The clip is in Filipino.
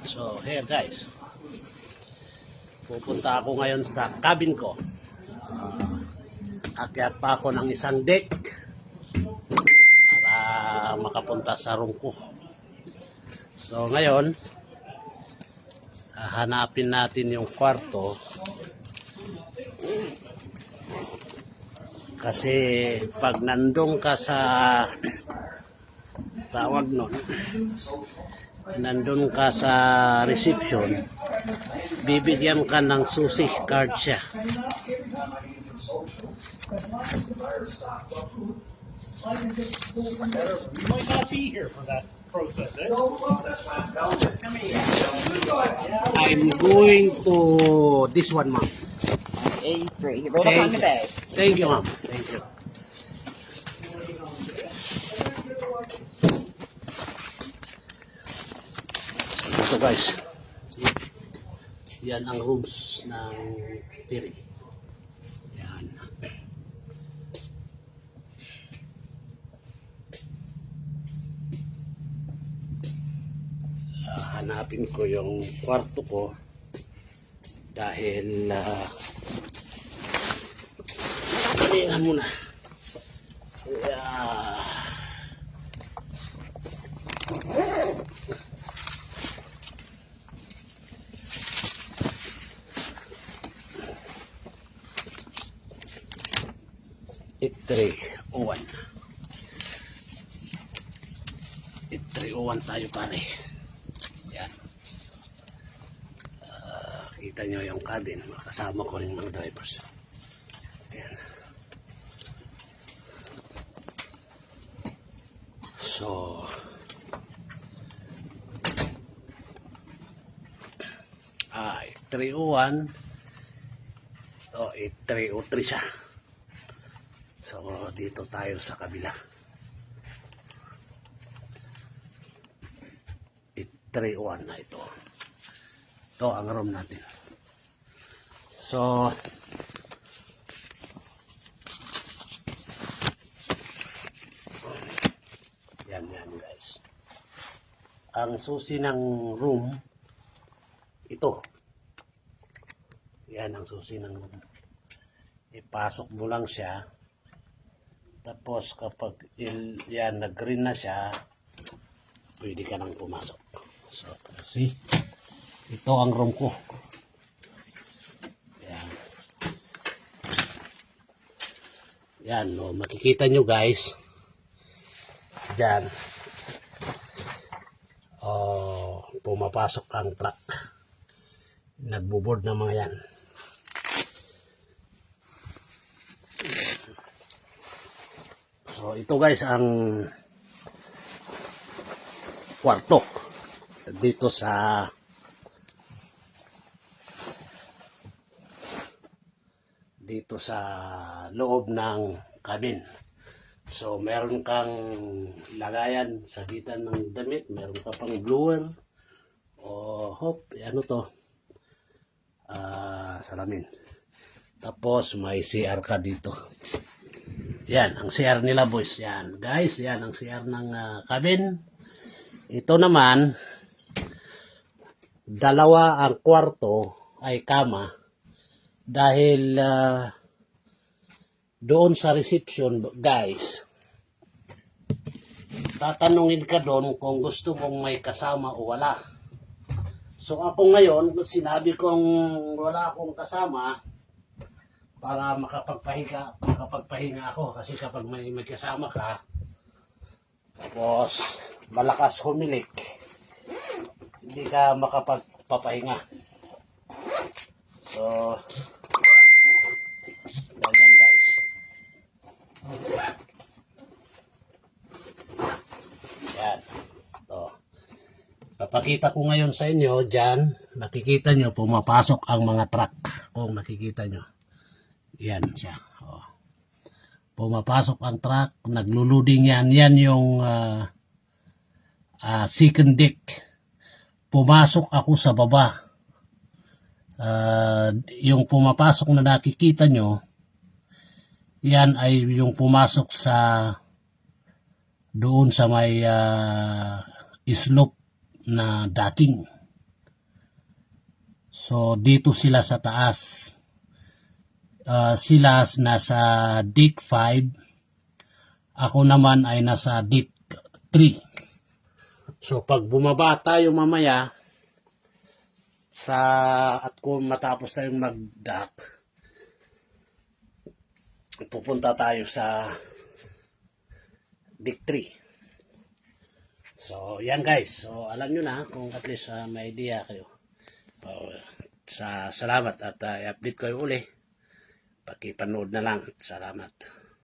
So here guys, pupunta ako ngayon sa cabin ko. Akyat pa ako ng isang deck para makapunta sa room ko. So ngayon, hanapin natin yung kwarto. Kasi pag nandun ka sa tawag nun, nandun ka sa reception, bibigyan ka ng susi card siya. You might not be here for that process, eh? I'm going to this one, ma'am. A3. Right up on the bed. Thank you, ma'am. Thank you. So guys, yan ang rooms ng Piri. Yan. Hanapin ko yung kwarto ko dahil palingan muna. It301 tayo pare. Yan. Kita nyo yung cabin, makasama ko rin mga drivers. Yan. So It301 to It303 siya. So dito tayo sa kabila. It301 na ito. Ito ang room natin. So yan guys. Ang susi ng room ito. Yan ang susi ng room. Ipasok mo lang siya. Tapos kapag yan nag-green na siya, pwede ka nang pumasok. So, see? Ito ang room ko. Yan. Yan, no, makikita nyo guys. Diyan. Pumapasok ang truck. Nagbo-board na mga yan. So ito guys ang kwarto dito sa loob ng cabin. So meron kang lagayan sa gitan ng damit, meron ka pang blower o ano to, salamin. Tapos may CR ka dito. Yan, ang CR nila boys. Yan, guys, yan ang CR ng cabin. Ito naman, dalawa ang kwarto ay kama dahil doon sa reception, guys, tatanungin ka doon kung gusto mong may kasama o wala. So ako ngayon, sinabi kong wala akong kasama, para makapagpahinga ako kasi kapag may kasama ka tapos malakas humilik, hindi ka makapagpapahinga. So ganyan guys. Yan. Ito. Papakita ko ngayon sa inyo dyan, nakikita nyo pumapasok ang mga truck. Kung nakikita nyo, yan siya. Pumapasok ang truck, nagluluding yan. Yan yung second deck. Pumasok ako sa baba. Yung pumapasok na nakikita nyo, yan ay yung pumasok sa doon sa may slope na dating. So, dito sila sa taas. Sila nasa deck 5. Ako naman ay nasa deck 3. So, pag bumaba tayo mamaya, at kung matapos tayong mag-dock, pupunta tayo sa deck 3. So, yan guys. So, alam nyo na kung at least may idea kayo. Salamat at i-update ko yung uli. Pakipanood na lang. Salamat.